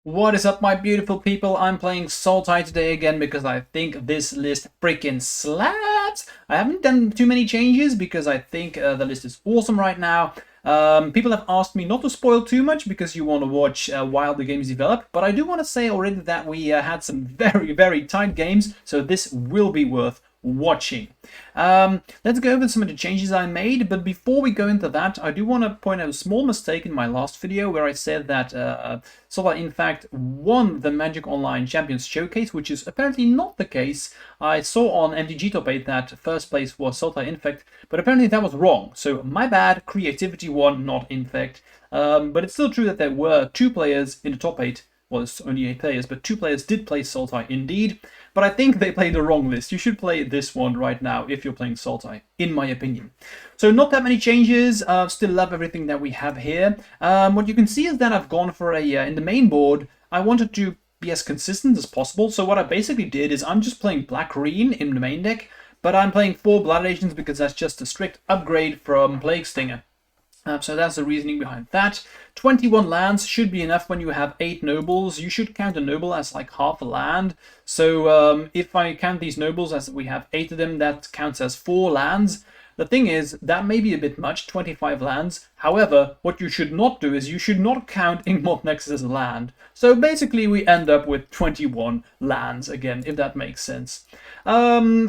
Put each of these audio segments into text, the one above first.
What is up, my beautiful people? I'm playing Sultai today again because I think this list freaking slaps. I haven't done too many changes because I think the list is awesome right now. People have asked me not to spoil too much because you want to watch while the games develop, but I do want to say already that we had some very tight games, so this will be worth watching. Let's go over some of the changes I made, but before we go into that, I do want to point out a small mistake in my last video where I said that Sultai in fact won the Magic Online Champions Showcase, which is apparently not the case. I saw on MTG Top 8 that first place was Sultai Infect, but apparently that was wrong. So my bad, creativity won, not Infect. But it's still true that there were two players in the top 8. Well, it's only 8 players, but 2 players did play Sultai indeed. But I think they played the wrong list. You should play this one right now if you're playing Sultai, in my opinion. So not that many changes. Still love everything that we have here. What you can see is that I've gone for a, in the main board, I wanted to be as consistent as possible. So what I basically did is I'm just playing black-green in the main deck, but I'm playing 4 Blood Agents because that's just a strict upgrade from Plague Stinger. So that's the reasoning behind that. 21 lands should be enough when you have 8 nobles. You should count a noble as like half a land. So if I count these nobles as we have 8 of them, that counts as 4 lands. The thing is, that may be a bit much, 25 lands. However, what you should not do is you should not count Yawgmoth Nexus as a land. So basically we end up with 21 lands again, if that makes sense. 3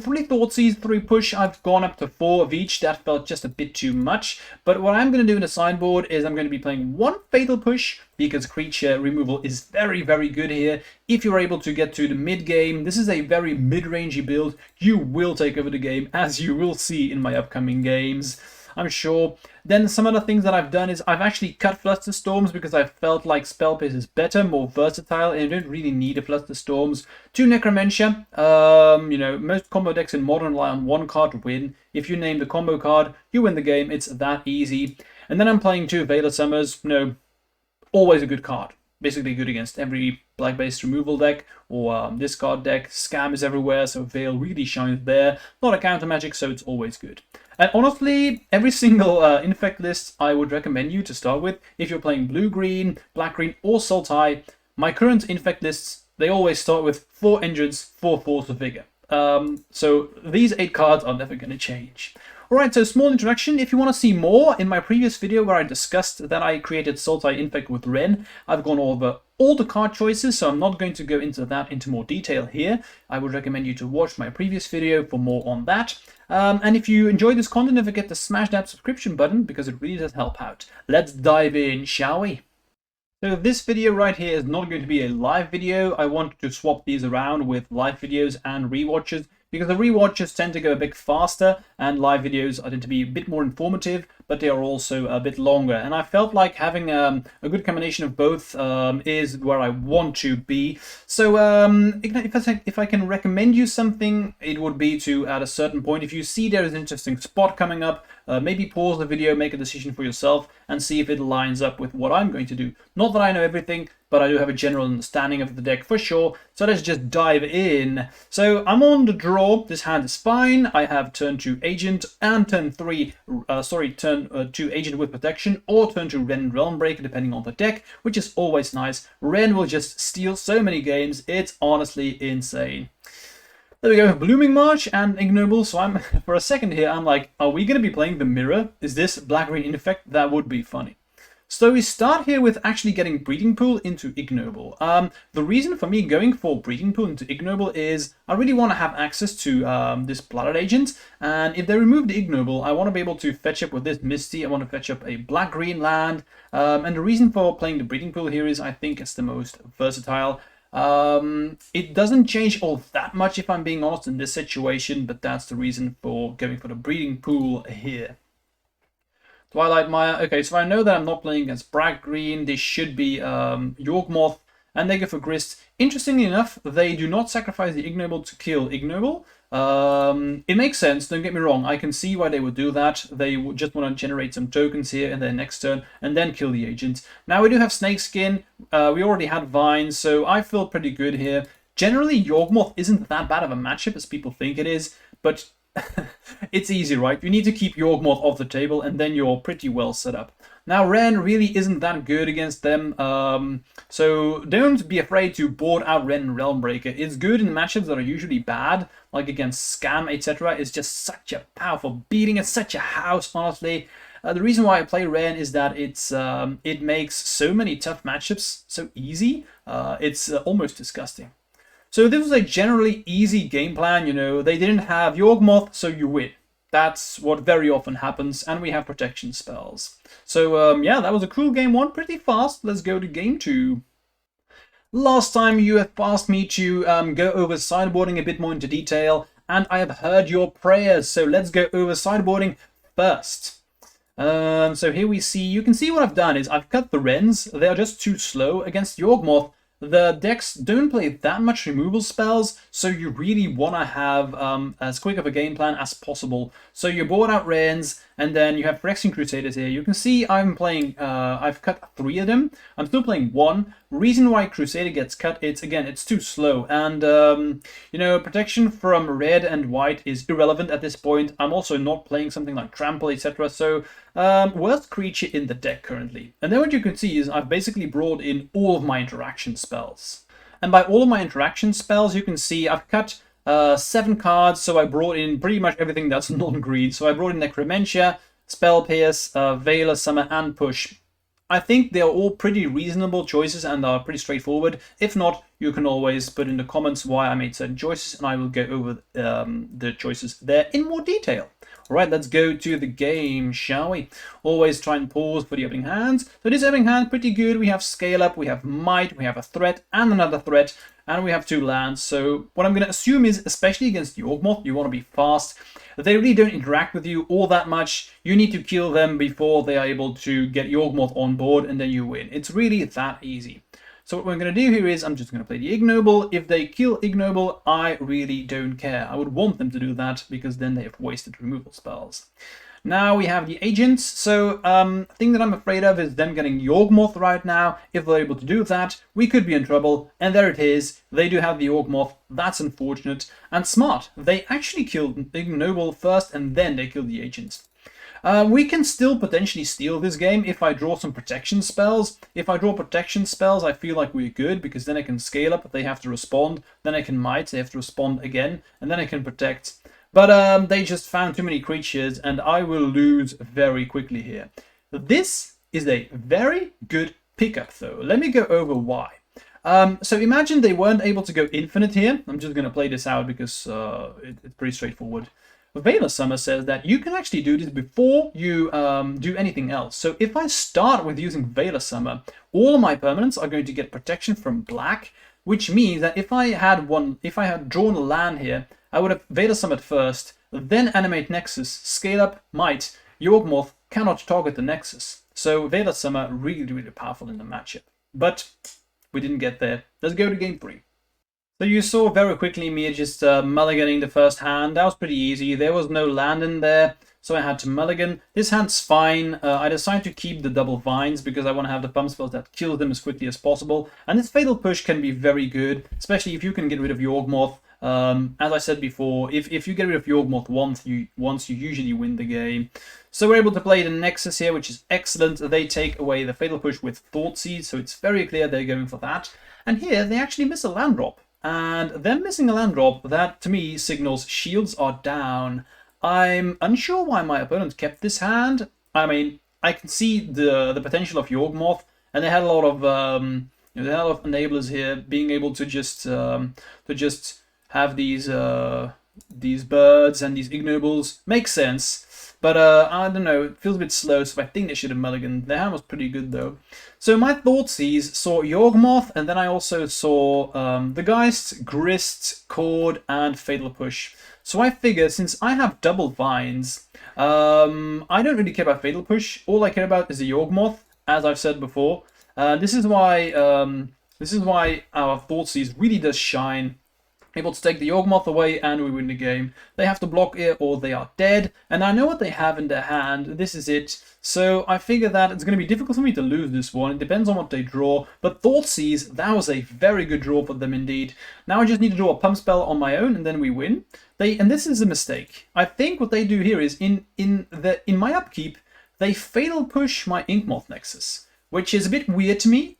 Thoughtseize, 3 Push, I've gone up to 4 of each. That felt just a bit too much. But what I'm going to do in the sideboard is I'm going to be playing 1 Fatal Push, because creature removal is very good here. If you're able to get to the mid-game, this is a very mid-rangey build. You will take over the game, as you will see in my upcoming games, I'm sure. Then some other things that I've done is I've actually cut Flusterstorms because I felt like Spell Pierce is better, more versatile, and you don't really need a Flusterstorms. 2 Necromentia. You know, most combo decks in Modern rely on 1 card to win. If you name the combo card, you win the game. It's that easy. And then I'm playing 2 Veil of Summers. Always a good card. Basically good against every black-based removal deck or discard deck. Scam is everywhere, so Veil really shines there. Not a counter magic, so it's always good. And honestly, every single Infect list I would recommend you to start with. If you're playing blue-green, black-green, or Sultai, my current Infect lists, they always start with 4 Endurance, 4 Force of Vigor. So these 8 cards are never going to change. Alright, so small introduction. If you want to see more, in my previous video where I discussed that I created Sultai Infect with Ren, I've gone over all the card choices, so I'm not going to go into that into more detail here. I would recommend you to watch my previous video for more on that. And if you enjoy this content, don't forget to smash that subscription button because it really does help out. Let's dive in, shall we? So this video right here is not going to be a live video. I want to swap these around with live videos and rewatches, because the rewatches tend to go a bit faster and live videos tend to be a bit more informative, but they are also a bit longer. And I felt like having a good combination of both is where I want to be. So if I can recommend you something, it would be to, at a certain point, if you see there is an interesting spot coming up, maybe pause the video, make a decision for yourself, and see if it lines up with what I'm going to do. Not that I know everything, but I do have a general understanding of the deck for sure. So let's just dive in. So I'm on the draw. This hand is fine. I have turn 2 Agent and turn 2 Agent with Protection, or turn 2 Ren Realmbreaker, depending on the deck, which is always nice. Ren will just steal so many games. It's honestly insane. There we go, Blooming March and Ignoble. So I'm, for a second here, I'm like, are we going to be playing the Mirror? Is this Black-Green Infect? That would be funny. So we start here with actually getting Breeding Pool into Ignoble. The reason for me going for Breeding Pool into Ignoble is I really want to have access to this Blooded Agent, and if they remove the Ignoble, I want to be able to fetch up with this Misty. I want to fetch up a black-green land, and the reason for playing the Breeding Pool here is I think it's the most versatile. It doesn't change all that much if I'm being honest in this situation, but that's the reason for going for the Breeding Pool here. Twilight Maya. Okay, so I know that I'm not playing against Black Green. This should be Yawgmoth, and they go for Grist. Interestingly enough, they do not sacrifice the Ignoble to kill Ignoble. It makes sense, don't get me wrong. I can see why they would do that. They would just want to generate some tokens here in their next turn and then kill the agent. Now we do have Snakeskin. We already had Vines, so I feel pretty good here. Generally, Yawgmoth isn't that bad of a matchup as people think it is, but it's easy, right? You need to keep Yawgmoth off the table and then you're pretty well set up. Now, Ren really isn't that good against them, so don't be afraid to board out Ren Realmbreaker. It's good in matchups that are usually bad, like against Scam, etc. It's just such a powerful beating. It's such a house, honestly. The reason why I play Ren is that it makes so many tough matchups so easy. It's almost disgusting. So this was a generally easy game plan, you know. They didn't have Yawgmoth, so you win. That's what very often happens, and we have protection spells. So yeah, that was a cool game one, pretty fast. Let's go to game two. Last time you have asked me to go over sideboarding a bit more into detail, and I have heard your prayers, so let's go over sideboarding first. So here you can see what I've done is I've cut the Rens. They are just too slow against Yawgmoth. The decks don't play that much removal spells, so you really want to have as quick of a game plan as possible. So you board out Rens, and then you have Phyrexian Crusaders here. You can see I'm playing, I've cut 3 of them. I'm still playing 1. Reason why Crusader gets cut, it's too slow. And, you know, protection from red and white is irrelevant at this point. I'm also not playing something like Trample, etc. So, worst creature in the deck currently. And then what you can see is I've basically brought in all of my interaction spells. And by all of my interaction spells, you can see I've cut 7 cards, so I brought in pretty much everything that's non-green. So I brought in Necromentia, Spell Pierce, Veiler, Summer, and Push. I think they're all pretty reasonable choices and are pretty straightforward. If not, you can always put in the comments why I made certain choices, and I will go over the choices there in more detail. Alright, let's go to the game, shall we? Always try and pause for the opening hands. So this opening hand, pretty good. We have Scale Up, we have Might, we have a threat and another threat, and we have 2 lands. So what I'm going to assume is, especially against Yawgmoth, you want to be fast. They really don't interact with you all that much. You need to kill them before they are able to get Yawgmoth on board, and then you win. It's really that easy. So what we're going to do here is I'm just going to play the Ignoble. If they kill Ignoble, I really don't care. I would want them to do that because then they have wasted removal spells. Now we have the agents. So thing that I'm afraid of is them getting Yawgmoth right now. If they're able to do that, we could be in trouble. And there it is. They do have the Yawgmoth. That's unfortunate. And smart. They actually killed Ignoble first and then they killed the agents. We can still potentially steal this game if I draw some protection spells. If I draw protection spells, I feel like we're good, because then I can Scale Up, they have to respond. Then I can Might, they have to respond again. And then I can protect. But they just found too many creatures, and I will lose very quickly here. This is a very good pickup, though. Let me go over why. So imagine they weren't able to go infinite here. I'm just going to play this out because it's pretty straightforward. Veiler Summer says that you can actually do this before you do anything else. So if I start with using Veiler Summer, all of my permanents are going to get protection from black, which means that if I had drawn a land here, I would have Veiler Summered first, then Animate Nexus, Scale Up, Might. Yawgmoth cannot target the Nexus. So Veiler Summer really, really powerful in the matchup. But we didn't get there. Let's go to game 3. So you saw very quickly me just mulliganing the first hand. That was pretty easy. There was no land in there, so I had to mulligan. This hand's fine. I decided to keep the double vines because I want to have the pump spells that kill them as quickly as possible. And this Fatal Push can be very good, especially if you can get rid of Yawgmoth. As I said before, if you get rid of Yawgmoth once, you usually win the game. So we're able to play the Nexus here, which is excellent. They take away the Fatal Push with Thoughtseize, so it's very clear they're going for that. And here, they actually miss a land drop. And them missing a land drop, that to me signals shields are down. I'm unsure why my opponent kept this hand. I mean, I can see the potential of Yawgmoth, and they had a lot of they had a lot of enablers here, being able to just have these birds and these ignobles. Makes sense. But I don't know, it feels a bit slow, so I think they should have mulliganed. Their hand was pretty good, though. So my Thoughtseize saw Yawgmoth, and then I also saw the Geist, Grist, Cord, and Fatal Push. So I figured, since I have double vines, I don't really care about Fatal Push. All I care about is the Yawgmoth, as I've said before. This is why our Thoughtseize really does shine. Able to take the Yawgmoth away, and we win the game. They have to block it or they are dead, and I know what they have in their hand. This is it. So I figure that it's going to be difficult for me to lose this one. It depends on what they draw, but Thoughtseize, that was a very good draw for them indeed. Now I just need to draw a pump spell on my own, and then we win. And this is a mistake. I think what they do here is in my upkeep, they fatal push my Yawgmoth Nexus, which is a bit weird to me,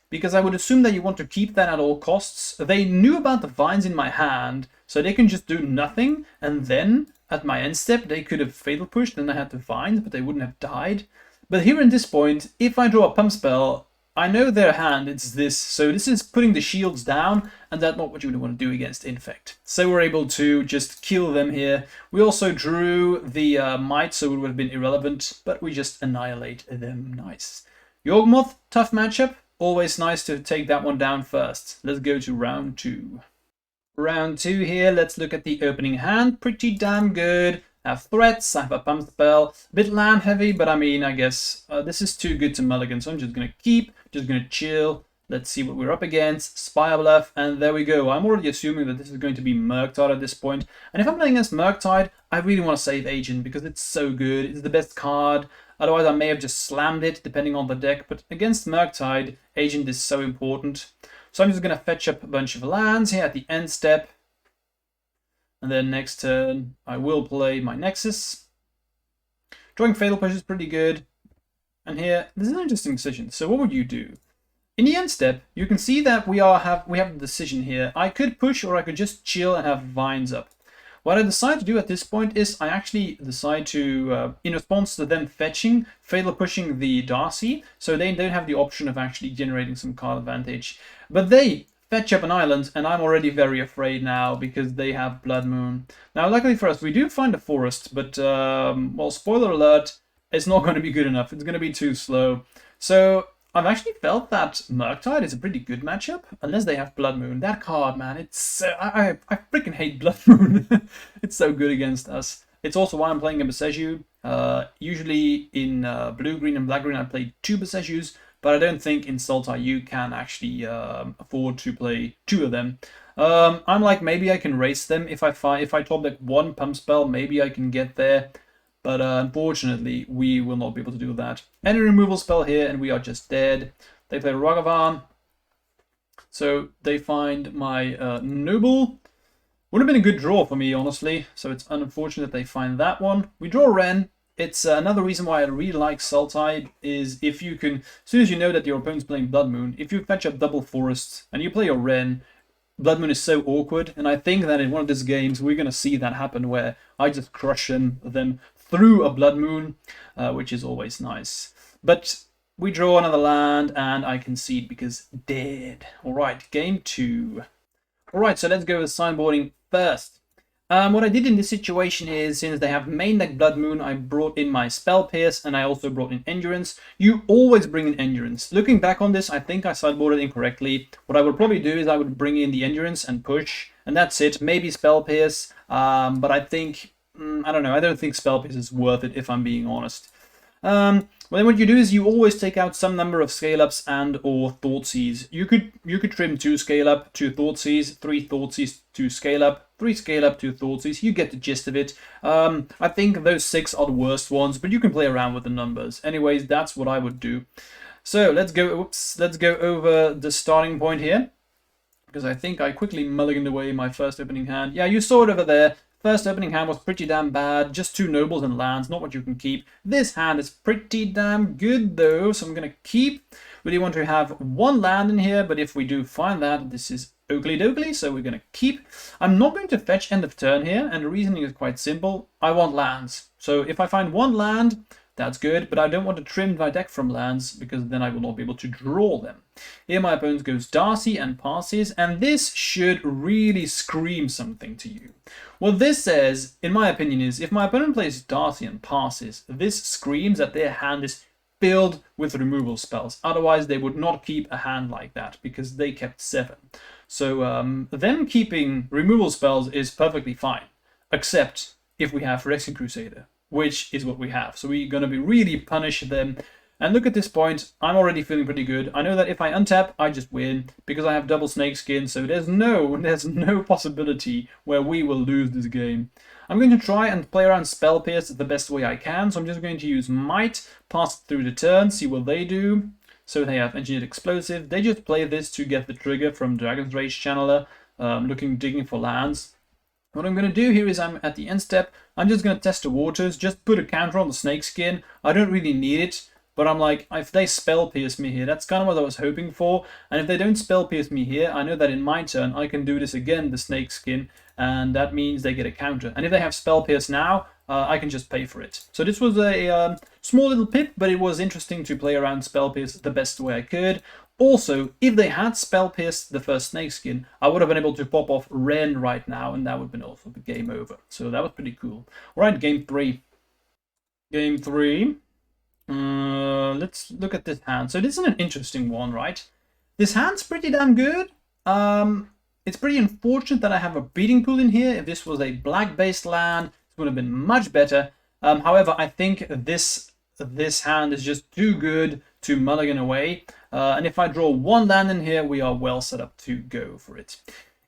because I would assume that you want to keep that at all costs. They knew about the vines in my hand, so they can just do nothing, and then at my end step they could have fatal pushed, and I had the vines, but they wouldn't have died. But here in this point, if I draw a pump spell, I know their hand, it's this, so this is putting the shields down, and that's not what you would want to do against Infect. So we're able to just kill them here. We also drew the Might, so it would have been irrelevant, but we just annihilate them. Nice. Yawgmoth, tough matchup. Always nice to take that one down first. Let's go to round 2. Round 2 here, let's look at the opening hand. Pretty damn good. I have threats, I have a pump spell, a bit land heavy, but I mean, I guess this is too good to mulligan, so I'm just going to keep, just going to chill. Let's see what we're up against. Spire Bluff, and there we go. I'm already assuming that this is going to be Murktide at this point. And if I'm playing against Murktide, I really want to save Agent because it's so good. It's the best card. Otherwise, I may have just slammed it, depending on the deck. But against Murktide, Agent is so important. So I'm just going to fetch up a bunch of lands here at the end step. And then next turn, I will play my Nexus. Drawing Fatal Push is pretty good. And here, this is an interesting decision. So what would you do? In the end step, you can see that we have the decision here. I could push or I could just chill and have vines up. What I decide to do at this point is I actually decide to, in response to them fetching, Fatal Pushing the Darcy, so they don't have the option of actually generating some card advantage. But they fetch up an island, and I'm already very afraid now because they have Blood Moon. Now, luckily for us, we do find a forest, but, well, spoiler alert, it's not going to be good enough. It's going to be too slow. So I've actually felt that Murktide is a pretty good matchup, unless they have Blood Moon. That card, man, it's I freaking hate Blood Moon. It's so good against us. It's also why I'm playing a Boseiju. Usually in blue, green, and black green, I play 2 Bosejus, but I don't think in Sultai you can actually afford to play 2 of them. I'm like, maybe I can race them if I top like 1 pump spell, maybe I can get there. But unfortunately, we will not be able to do that. Any removal spell here, and we are just dead. They play Ragavan. So they find my Noble. Would have been a good draw for me, honestly. So it's unfortunate they find that one. We draw Ren. It's another reason why I really like Sultai is if you can, as soon as you know that your opponent's playing Blood Moon, if you fetch up double forests and you play your Ren, Blood Moon is so awkward. And I think that in one of these games, we're going to see that happen where I just crush them through a Blood Moon, which is always nice. But we draw another land, and I concede because dead. Alright, game 2. Alright, so let's go with sideboarding first. What I did in this situation is, since they have main deck Blood Moon, I brought in my Spell Pierce, and I also brought in Endurance. You always bring in Endurance. Looking back on this, I think I sideboarded incorrectly. What I would probably do is I would bring in the Endurance and push, and that's it. Maybe Spell Pierce, but I think... I don't know, I don't think Spell Pierce is worth it, if I'm being honest. Well, then what you do is you always take out some number of scale-ups and or Thoughtseize. You could trim 2 scale-up, 2 Thoughtseize, 3 Thoughtseize, 2 scale-up, 3 scale-up, 2 Thoughtseize. You get the gist of it. I think those 6 are the worst ones, but you can play around with the numbers. Anyways, that's what I would do. So let's go over the starting point here, because I think I quickly mulliganed away my first opening hand. Yeah, you saw it over there. First opening hand was pretty damn bad, just 2 nobles and lands, not what you can keep. This hand is pretty damn good though, so I'm going to keep. Really want to have 1 land in here, but if we do find that, this is oakley dokley, so we're going to keep. I'm not going to fetch end of turn here, and the reasoning is quite simple. I want lands. So if I find 1 land, that's good, but I don't want to trim my deck from lands, because then I will not be able to draw them. Here my opponent goes Darcy and passes, and this should really scream something to you. What this says, in my opinion, is if my opponent plays Darcy and passes, this screams that their hand is filled with removal spells. Otherwise, they would not keep a hand like that, because they kept 7. So them keeping removal spells is perfectly fine, except if we have Phyrexian Crusader, which is what we have. So we're going to be really punish them. And look at this point, I'm already feeling pretty good. I know that if I untap, I just win, because I have double Snakeskin, so there's no possibility where we will lose this game. I'm going to try and play around Spell Pierce the best way I can, so I'm just going to use Might, pass it through the turn, see what they do. So they have Engineered Explosive. They just play this to get the trigger from Dragon's Rage Channeler, digging for lands. What I'm going to do here is I'm at the end step. I'm just going to test the waters, just put a counter on the snake skin. I don't really need it, but I'm like, if they spell pierce me here, that's kind of what I was hoping for. And if they don't spell pierce me here, I know that in my turn, I can do this again, the snake skin, and that means they get a counter. And if they have spell pierce now, I can just pay for it. So this was a small little pip, but it was interesting to play around spell pierce the best way I could. Also, if they had spell pierced the first snake skin, I would have been able to pop off Ren right now, and that would have been also the game over. So that was pretty cool. Alright, game 3. Game 3. Let's look at this hand. So this is an interesting one, right? This hand's pretty damn good. It's pretty unfortunate that I have a beating pool in here. If this was a black-based land, it would have been much better. However, I think this hand is just too good to mulligan away. And if I draw one land in here, we are well set up to go for it.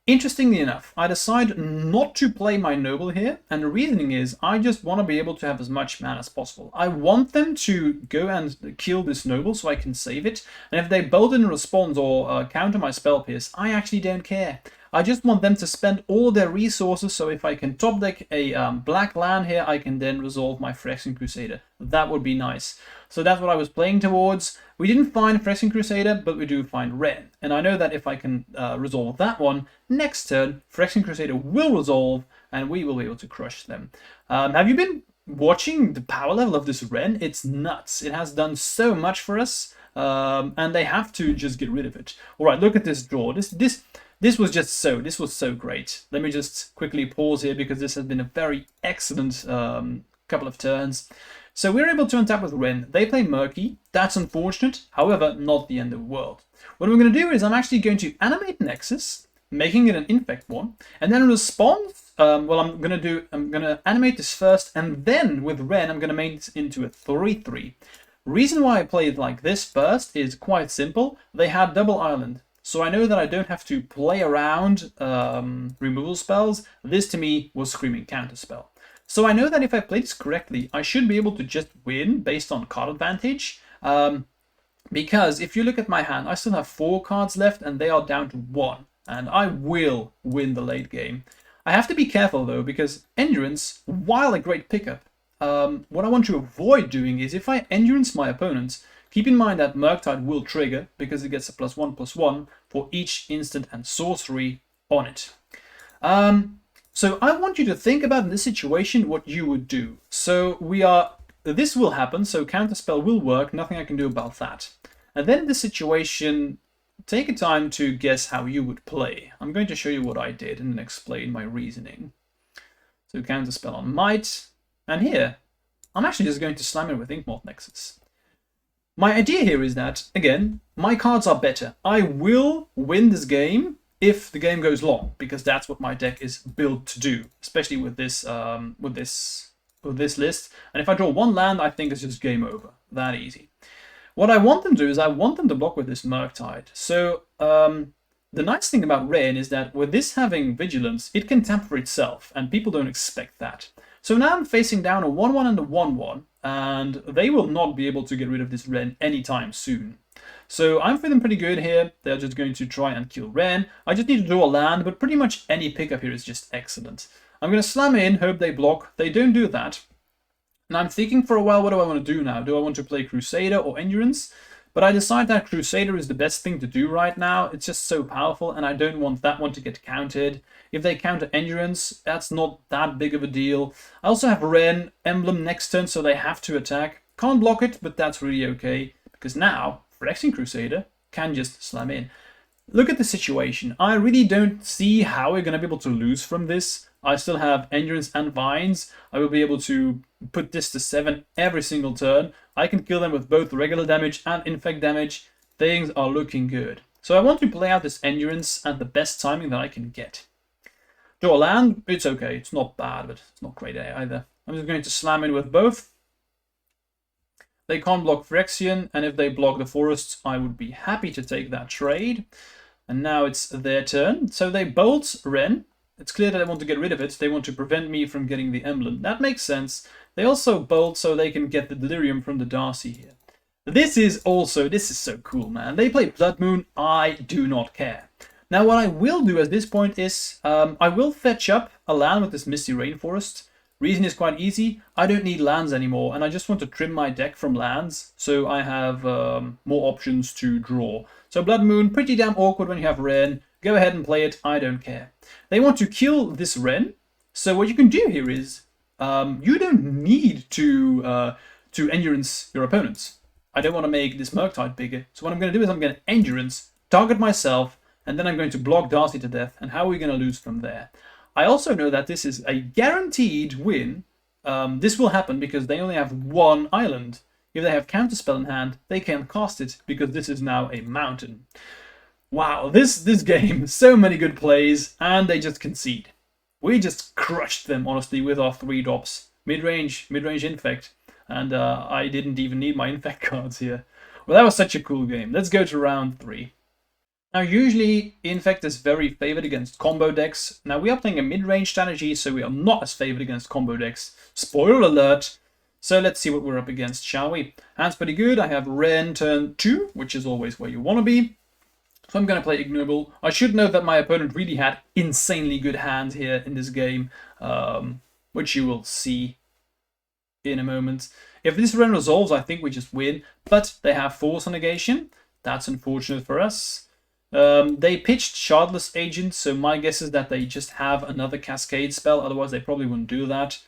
Interestingly enough, I decide not to play my noble here, and the reasoning is I just want to be able to have as much mana as possible. I want them to go and kill this noble so I can save it, and if they bolt in response or counter my spell pierce, I actually don't care. I just want them to spend all their resources, so if I can top deck a black land here, I can then resolve my Phyrexian Crusader. That would be nice. So that's what I was playing towards. We didn't find Phyrexian Crusader, but we do find Ren. And I know that if I can resolve that one, next turn, Phyrexian Crusader will resolve, and we will be able to crush them. Have you been watching the power level of this Ren? It's nuts. It has done so much for us, and they have to just get rid of it. All right, look at this draw. This was so great. Let me just quickly pause here because this has been a very excellent couple of turns. So we're able to untap with Ren. They play Murky. That's unfortunate. However, not the end of the world. What I'm going to do is I'm actually going to animate Nexus, making it an Infect one, and then in response, I'm going to animate this first, and then with Ren, I'm going to make it into a 3/3. Reason why I play it like this first is quite simple. They had double island. So I know that I don't have to play around removal spells. This to me was Screaming Counterspell. So I know that if I play this correctly, I should be able to just win based on card advantage. Because if you look at my hand, I still have 4 cards left and they are down to 1. And I will win the late game. I have to be careful though, because Endurance, while a great pickup, what I want to avoid doing is if I Endurance my opponents, keep in mind that Murktide will trigger because it gets a +1/+1 for each instant and sorcery on it. So I want you to think about in this situation what you would do. So this will happen, so Counterspell will work, nothing I can do about that. And then in this situation, take a time to guess how you would play. I'm going to show you what I did and then explain my reasoning. So Counterspell on Might, and here, I'm actually just going to slam it with Yawgmoth Nexus. My idea here is that, again, my cards are better. I will win this game if the game goes long, because that's what my deck is built to do, especially with this list. And if I draw one land, I think it's just game over. That easy. What I want them to do is I want them to block with this Murktide. So the nice thing about Ren is that with this having Vigilance, it can tap for itself, and people don't expect that. So now I'm facing down a 1/1 and a 1/1, and they will not be able to get rid of this Ren anytime soon. So I'm feeling pretty good here. They're just going to try and kill Ren. I just need to draw a land, but pretty much any pickup here is just excellent. I'm going to slam in, hope they block. They don't do that. And I'm thinking for a while, what do I want to do now? Do I want to play Crusader or Endurance? But I decide that Crusader is the best thing to do right now. It's just so powerful, and I don't want that one to get countered. If they counter Endurance, that's not that big of a deal. I also have Ren Emblem next turn, so they have to attack. Can't block it, but that's really okay, because now Phyrexian Crusader can just slam in. Look at the situation. I really don't see how we're going to be able to lose from this. I still have Endurance and Vines. I will be able to put this to 7 every single turn. I can kill them with both regular damage and Infect damage. Things are looking good. So I want to play out this Endurance at the best timing that I can get. Draw a land, it's okay. It's not bad, but it's not great either. I'm just going to slam in with both. They can't block Phyrexian, and if they block the forests, I would be happy to take that trade. And now it's their turn. So they bolt Ren. It's clear that they want to get rid of it. They want to prevent me from getting the emblem. That makes sense. They also bolt so they can get the Delirium from the Darcy here. This is so cool, man. They play Blood Moon. I do not care. Now what I will do at this point is I will fetch up a land with this Misty Rainforest. Reason is quite easy. I don't need lands anymore, and I just want to trim my deck from lands, so I have more options to draw. So Blood Moon, pretty damn awkward when you have Wrenn. Go ahead and play it, I don't care. They want to kill this Wrenn, so what you can do here is you don't need to endurance your opponents. I don't want to make this Murktide bigger, so what I'm going to do is I'm going to endurance, target myself, and then I'm going to block Darcy to death, and how are we going to lose from there? I also know that this is a guaranteed win. This will happen because they only have one island. If they have Counterspell in hand, they can cast it because this is now a mountain. Wow, this game, so many good plays, and they just concede. We just crushed them, honestly, with our 3 drops. Mid-range Infect, and I didn't even need my Infect cards here. Well, that was such a cool game. Let's go to round 3. Now, usually, Infect is very favored against combo decks. Now, we are playing a mid-range strategy, so we are not as favored against combo decks. Spoiler alert! So let's see what we're up against, shall we? Hand's pretty good. I have Wrenn turn 2, which is always where you want to be. So I'm going to play Ignoble. I should note that my opponent really had insanely good hands here in this game, which you will see in a moment. If this Wrenn resolves, I think we just win, but they have Force Negation. That's unfortunate for us. They pitched Shardless Agent, so my guess is that they just have another Cascade spell, otherwise they probably wouldn't do that.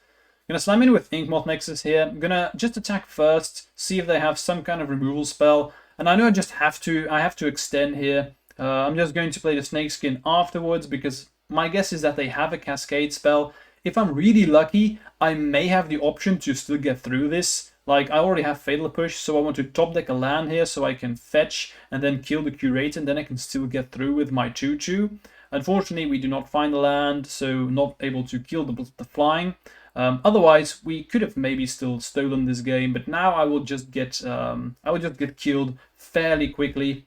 I'm going to slam in with Yawgmoth Nexus here. I'm going to just attack first, see if they have some kind of removal spell, and I know I have to extend here. I'm just going to play the Snakeskin afterwards, because my guess is that they have a Cascade spell. If I'm really lucky, I may have the option to still get through this. Like, I already have Fatal Push, so I want to top deck a land here so I can fetch and then kill the Curator, and then I can still get through with my 2/2. Unfortunately, we do not find the land, so not able to kill the flying. Otherwise, we could have maybe still stolen this game, but now I will just get killed fairly quickly,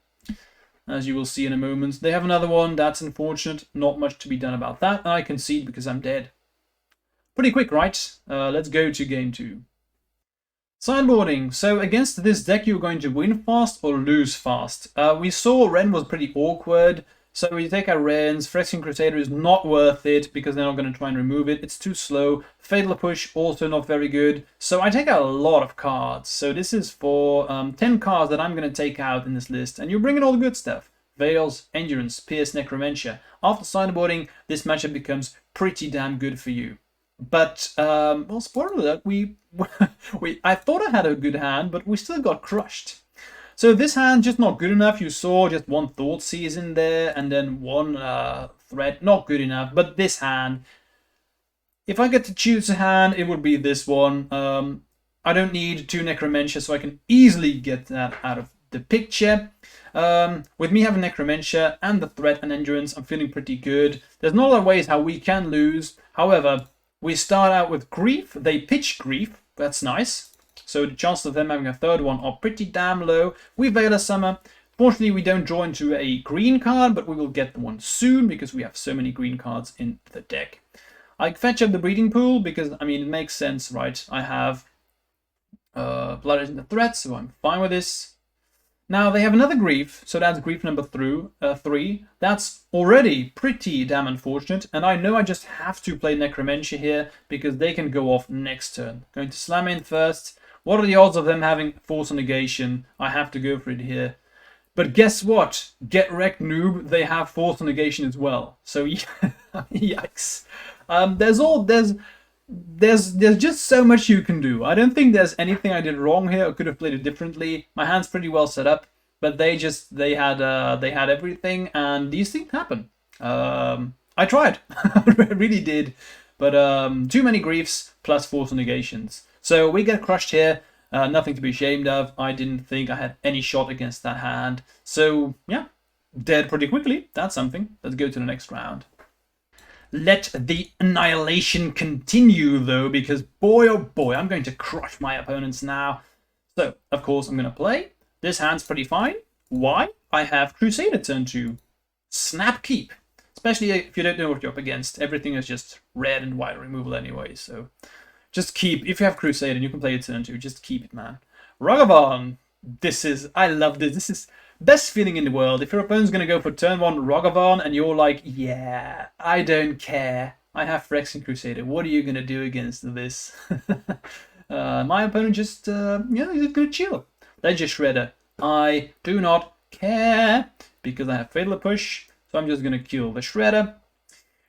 as you will see in a moment. They have another one. That's unfortunate. Not much to be done about that. And I concede because I'm dead. Pretty quick, right? Let's go to game 2. Sideboarding. So against this deck, you're going to win fast or lose fast. We saw Wrenn was pretty awkward. So we take our Wrenns. Phyrexian Crusader is not worth it because they're not going to try and remove it. It's too slow. Fatal Push, also not very good. So I take out a lot of cards. So this is for 10 cards that I'm going to take out in this list. And you bring in all the good stuff. Veils, Endurance, Pierce, Necromantia. After sideboarding, this matchup becomes pretty damn good for you. But, well, spoiler alert, I thought I had a good hand, but we still got crushed. So this hand just not good enough. You saw just one Thoughtseize in there, and then one Threat. Not good enough. But this hand, if I get to choose a hand, it would be this one. I don't need 2 Necromantia, so I can easily get that out of the picture. With me having Necromantia and the Threat and Endurance, I'm feeling pretty good. There's not a lot of ways how we can lose. However, we start out with Grief. They pitch Grief. That's nice. So the chances of them having a third one are pretty damn low. We Veil a Summer. Fortunately, we don't draw into a green card, but we will get the one soon because we have so many green cards in the deck. I fetch up the Breeding Pool because, I mean, it makes sense, right? I have Blood in the Threat, so I'm fine with this. Now, they have another Grief, so that's Grief number 3. That's already pretty damn unfortunate, and I know I just have to play Necromantia here because they can go off next turn. Going to slam in first. What are the odds of them having Force Negation? I have to go for it here. But guess what? Get wrecked, noob. They have Force Negation as well. So, yikes. There's just so much you can do. I don't think there's anything I did wrong here or could have played it differently. My hand's pretty well set up, but they had everything, and these things happen. I tried, I really did, but too many Griefs plus Force Negations. So we get crushed here. Nothing to be ashamed of. I didn't think I had any shot against that hand. So yeah, dead pretty quickly. That's something. Let's go to the next round. Let the annihilation continue, though, because boy, oh boy, I'm going to crush my opponents now. So, of course, I'm going to play. This hand's pretty fine. Why? I have Crusader turn 2. Snap Keep. Especially if you don't know what you're up against. Everything is just red and white removal anyway, so just keep. If you have Crusader and you can play it turn 2, just keep it, man. Ragavan. I love this. best feeling in the world. If your opponent's going to go for turn 1 Ragavan and you're like, yeah, I don't care. I have Phyrexian Crusader. What are you going to do against this? My opponent just, he's just going to chill. Ledger Shredder. I do not care because I have Fatal Push. So I'm just going to kill the Shredder.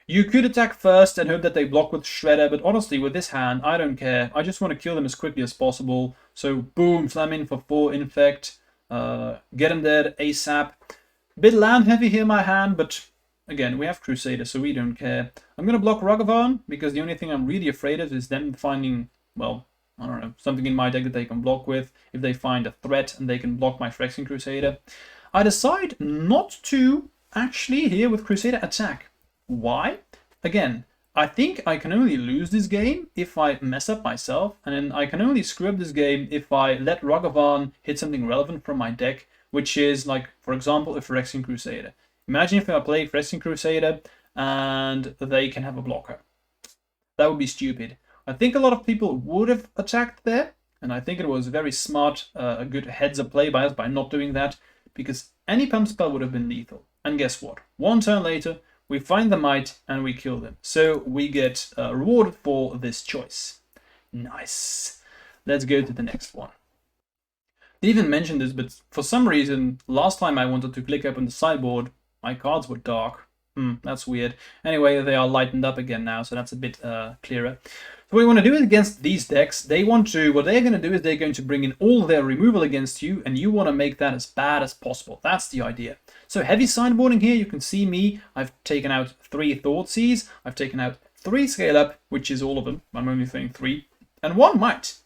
You could attack first and hope that they block with Shredder, but honestly, with this hand, I don't care. I just want to kill them as quickly as possible. So boom, slam in for 4 Infect. Get him dead ASAP. Bit land heavy here, my hand, but again, we have Crusader, so we don't care. I'm going to block Ragavan, because the only thing I'm really afraid of is them finding, well, I don't know, something in my deck that they can block with. If they find a threat and they can block my Phyrexian Crusader. I decide not to actually here with Crusader attack. Why? Again, I think I can only lose this game if I mess up myself, and then I can only screw up this game if I let Ragavan hit something relevant from my deck, which is like, for example, a Phyrexian Crusader. Imagine if I play Phyrexian Crusader and they can have a blocker. That would be stupid. I think a lot of people would have attacked there, and I think it was very smart, a good heads-up play by us by not doing that, because any pump spell would have been lethal. And guess what? One turn later, we find the Might and we kill them. So we get rewarded for this choice. Nice. Let's go to the next one. Didn't even mention this, but for some reason, last time I wanted to click up on the sideboard, my cards were dark. That's weird. Anyway, they are lightened up again now, so that's a bit clearer. So what we want to do against these decks, what they're going to do is they're going to bring in all their removal against you, and you want to make that as bad as possible. That's the idea. So heavy sideboarding here, you can see me. I've taken out 3 Thoughtseize. I've taken out 3 Scale Up, which is all of them. I'm only saying 3. And 1 Might.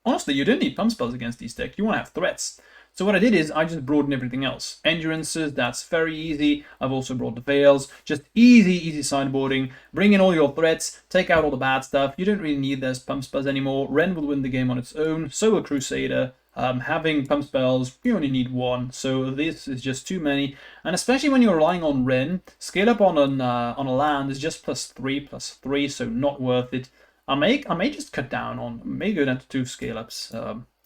Honestly, you don't need pump spells against these decks. You want to have threats. So what I did is I just brought in everything else. Endurances, that's very easy. I've also brought the Veils. Just easy sideboarding. Bring in all your threats. Take out all the bad stuff. You don't really need those pump spells anymore. Ren will win the game on its own. So will Crusader. Having pump spells, you only need 1. So this is just too many. And especially when you're relying on Ren, Scale Up on a land is just +3/+3, so not worth it. I may just cut down on, may go down to 2 Scale Ups.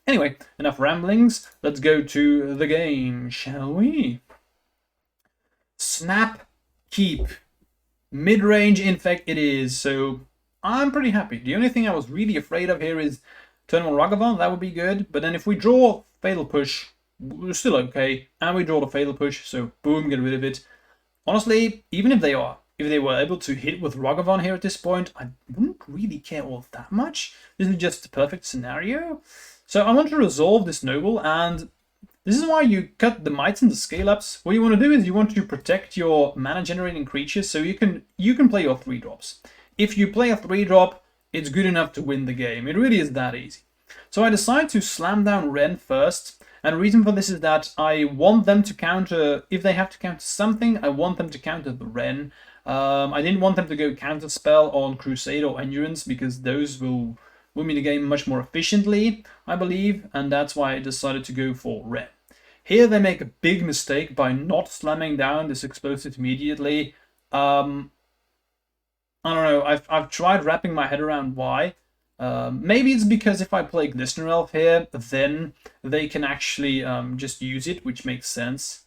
Anyway, enough ramblings. Let's go to the game, shall we? Snap, keep. Mid-range Infect it is, so I'm pretty happy. The only thing I was really afraid of here is turn 1 Ragavan, that would be good. But then if we draw Fatal Push, we're still okay. And we draw the Fatal Push, so boom, get rid of it. Honestly, even if they were able to hit with Ragavan here at this point, I wouldn't really care all that much. This is just the perfect scenario. So I want to resolve this Noble, and this is why you cut the Mights and the Scale Ups. What you want to do is you want to protect your mana generating creatures, so you can play your 3-drops. If you play a 3-drop, it's good enough to win the game. It really is that easy. So I decide to slam down Ren first, and the reason for this is that I want them to counter, if they have to counter something, I want them to counter the Ren. I didn't want them to go counter spell on Crusader or Endurance, because those will win me the game much more efficiently, I believe, and that's why I decided to go for Ren. Here they make a big mistake by not slamming down this explosive immediately. I don't know, I've tried wrapping my head around why. Maybe it's because if I play Glistener Elf here, then they can actually just use it, which makes sense.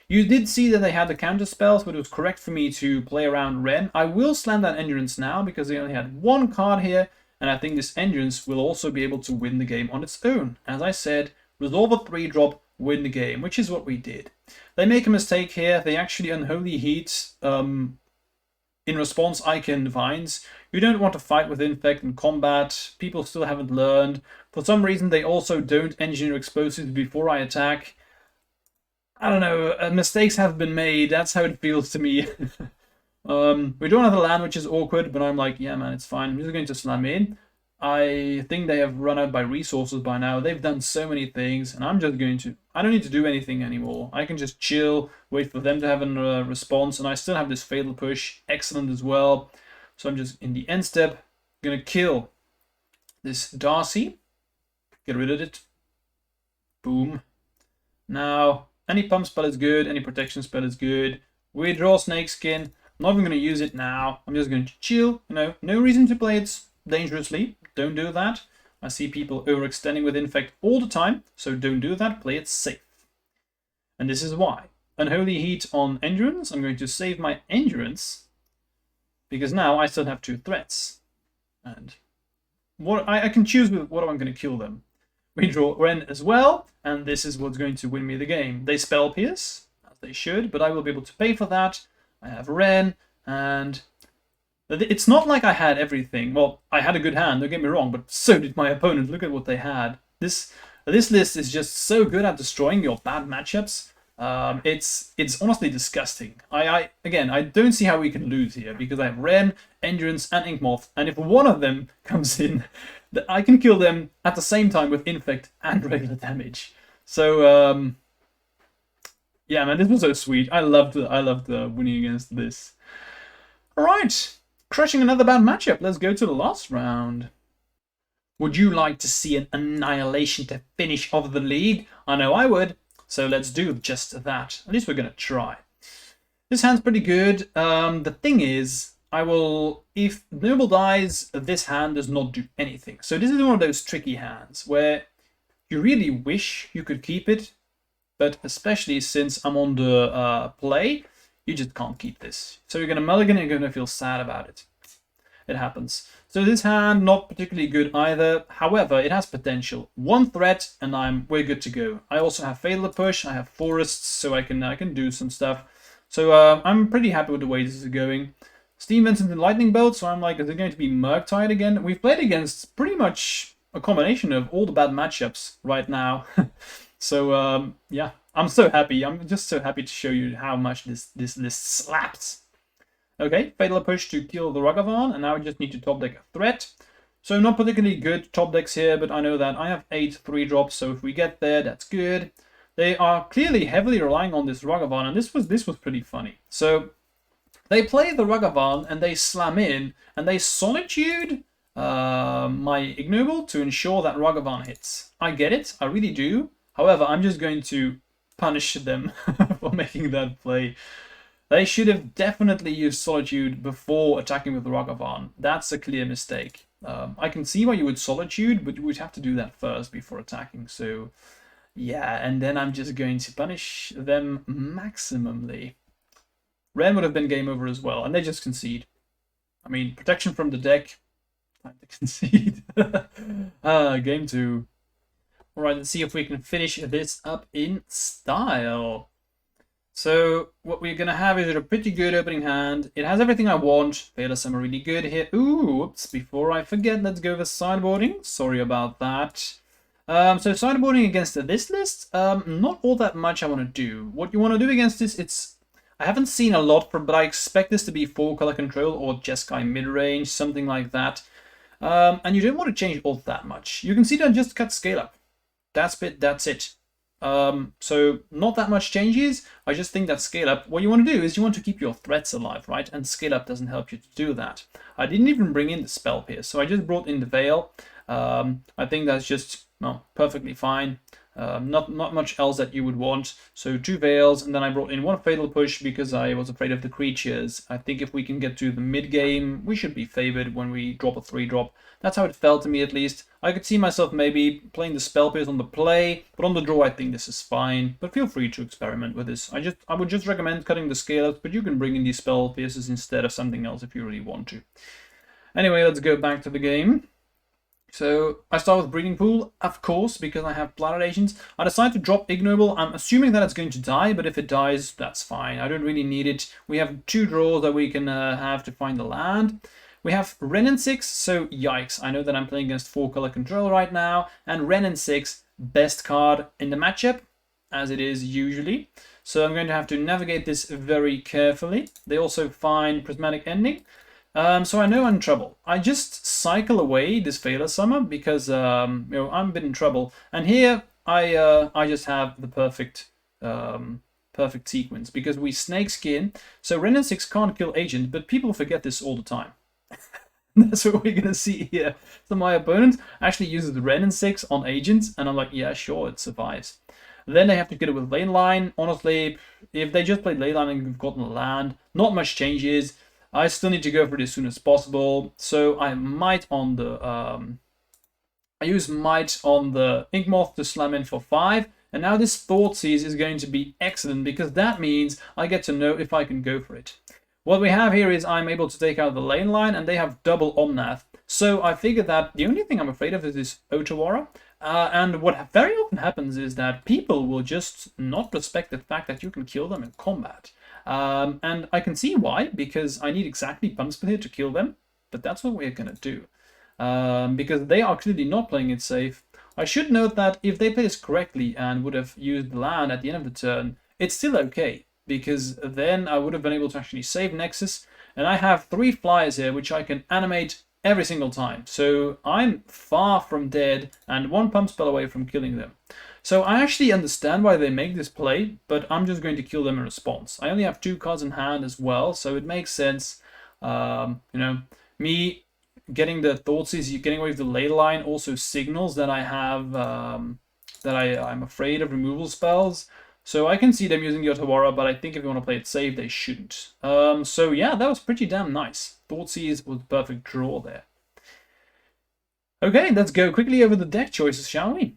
You did see that they had the counter spells, but it was correct for me to play around Ren. I will slam down Endurance now, because they only had 1 card here, and I think this Endurance will also be able to win the game on its own. As I said, resolve a 3-drop, win the game, which is what we did. They make a mistake here. They actually Unholy Heat. In response, Icon Vines. You don't want to fight with Infect in combat. People still haven't learned. For some reason, they also don't engineer explosives before I attack. I don't know. Mistakes have been made. That's how it feels to me. We don't have the land, which is awkward, but I'm like, yeah, man, it's fine. I'm just going to slam in. I think they have run out by resources by now. They've done so many things, and I'm just going to... I don't need to do anything anymore. I can just chill, wait for them to have a response, and I still have this Fatal Push. Excellent as well. So I'm just, in the end step, going to kill this Darcy. Get rid of it. Boom. Now, any pump spell is good, any protection spell is good. We draw Snakeskin. I'm not even going to use it now. I'm just going to chill. You know, no reason to play it dangerously. Don't do that. I see people overextending with Infect all the time, so don't do that. Play it safe. And this is why. Unholy Heat on Endurance. I'm going to save my Endurance because now I still have 2 threats. And what I can choose with what I'm going to kill them. We draw Ren as well, and this is what's going to win me the game. They Spell Pierce, as they should, but I will be able to pay for that. I have Ren, and it's not like I had everything. Well, I had a good hand, don't get me wrong, but so did my opponent. Look at what they had. This list is just so good at destroying your bad matchups. It's honestly disgusting. Again, I don't see how we can lose here because I have Ren, Endurance, and Yawgmoth, and if one of them comes in, I can kill them at the same time with Infect and regular damage. So yeah, man, this was so sweet. I loved winning against this. All right, crushing another bad matchup. Let's go to the last round. Would you like to see an annihilation to finish off the league? I know I would. So let's do just that. At least we're going to try. This hand's pretty good. The thing is, if Noble dies, this hand does not do anything. So this is one of those tricky hands where you really wish you could keep it, but especially since I'm on the play, you just can't keep this. So you're going to mulligan and you're going to feel sad about it. It happens. So this hand, not particularly good either. However, it has potential. 1 threat, and we're good to go. I also have Fatal Push. I have Forests, so I can do some stuff. So I'm pretty happy with the way this is going. Steam Vents into Lightning Bolt, so I'm like, is it going to be Murktide again? We've played against pretty much a combination of all the bad matchups right now. So yeah, I'm so happy. I'm just so happy to show you how much this list slaps. Okay, Fatal Push to kill the Ragavan, and now we just need to top deck a threat. So not particularly good top decks here, but I know that I have 8 3-drops, so if we get there, that's good. They are clearly heavily relying on this Ragavan, and this was pretty funny. So they play the Ragavan, and they slam in, and they Solitude my Ignoble to ensure that Ragavan hits. I get it, I really do. However, I'm just going to punish them for making that play. They should have definitely used Solitude before attacking with the Ragavan. That's a clear mistake. I can see why you would Solitude, but you would have to do that first before attacking. So, yeah, and then I'm just going to punish them maximally. Ren would have been game over as well, and they just concede. I mean, protection from the deck. Time to concede. Game 2. Alright, let's see if we can finish this up in style. So what we're going to have is a pretty good opening hand. It has everything I want. Fearless, I'm really good here. Ooh, whoops, before I forget, let's go with sideboarding. Sorry about that. So sideboarding against this list, not all that much I want to do. What you want to do against this, I haven't seen a lot, but I expect this to be 4-color control or Jeskai mid-range, something like that. And you don't want to change all that much. You can see that just cut scale up. That's it. So not that much changes. I just think that scale up, what you want to do is you want to keep your threats alive, right? And scale up doesn't help you to do that. I didn't even bring in the Spell Pierce, so I just brought in the Veil. I think that's just perfectly fine. Not much else that you would want. So 2 Veils, and then I brought in 1 Fatal Push because I was afraid of the creatures. I think if we can get to the mid game, we should be favored when we drop a 3-drop. That's how it felt to me, at least. I could see myself maybe playing the Spell Pierce on the play, but on the draw I think this is fine. But feel free to experiment with this. I would just recommend cutting the scale out, but you can bring in these Spell Pierces instead of something else if you really want to. Anyway, let's go back to the game. So I start with Breeding Pool, of course, because I have Planet Agents. I decide to drop Ignoble. I'm assuming that it's going to die, but if it dies, that's fine. I don't really need it. We have 2 draws that we can have to find the land. We have Ren and 6, so yikes. I know that I'm playing against 4-color control right now, and Ren and 6, best card in the matchup, as it is usually. So I'm going to have to navigate this very carefully. They also find Prismatic Ending. So I know I'm in trouble. I just cycle away this Failure Summer because I'm a bit in trouble. And here I just have the perfect sequence because we Snakeskin. So Ren and 6 can't kill Agent, but people forget this all the time. That's what we're gonna see here. So my opponent actually uses the Ren and 6 on Agents, and I'm like, yeah, sure, it survives. Then they have to get it with Lane Line. Honestly, if they just played Lane Line and have gotten the land, not much changes. I still need to go for it as soon as possible. So I might on the I use Might on the Yawgmoth to slam in for 5, And now this Thoughtseize is going to be excellent because that means I get to know if I can go for it. What we have here is I'm able to take out the lane line, and they have double Omnath. So I figured that the only thing I'm afraid of is this Otawara. And what very often happens is that people will just not respect the fact that you can kill them in combat. And I can see why, because I need exactly Pumpspin here to kill them. But that's what we're going to do. Because they are clearly not playing it safe. I should note that if they play this correctly and would have used the land at the end of the turn, it's still okay, because then I would have been able to actually save Nexus, and I have 3 flyers here which I can animate every single time. So I'm far from dead and 1 pump spell away from killing them. So I actually understand why they make this play, but I'm just going to kill them in response. I only have 2 cards in hand as well, so it makes sense. Me getting the Thoughtseize, getting away with the ley line also signals that I have I'm afraid of removal spells. So I can see them using the Otawara, but I think if you want to play it safe, they shouldn't. So yeah, that was pretty damn nice. Thoughtseize was a perfect draw there. Okay, let's go quickly over the deck choices, shall we?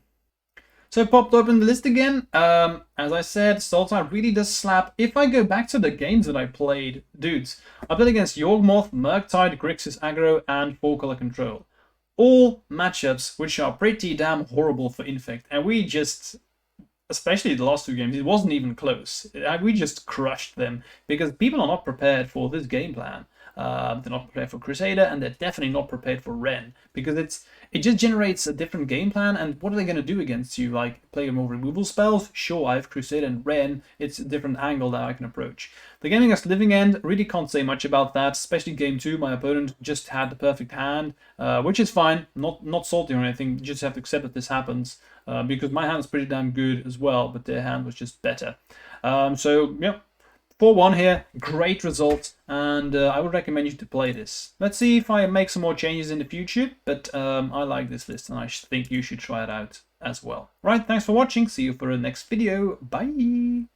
So I popped open the list again. As I said, Sultai really does slap. If I go back to the games that I played, dudes, I played against Yawgmoth, Murktide, Grixis, Aggro, and 4-color control. All matchups which are pretty damn horrible for Infect. And we just, especially the last 2 games, it wasn't even close. We just crushed them because people are not prepared for this game plan. They're not prepared for Crusader, and they're definitely not prepared for Ren, because it just generates a different game plan. And what are they going to do against you? Like, play more removal spells? Sure, I have Crusader and Ren. It's a different angle that I can approach. The game against Living End, really can't say much about that, especially game 2. My opponent just had the perfect hand, which is fine, not salty or anything. You just have to accept that this happens, because my hand is pretty damn good as well, but their hand was just better. So, yeah. 4-1 here, great result, and I would recommend you to play this. Let's see if I make some more changes in the future, but I like this list and I think you should try it out as well. Right, thanks for watching, see you for the next video, bye!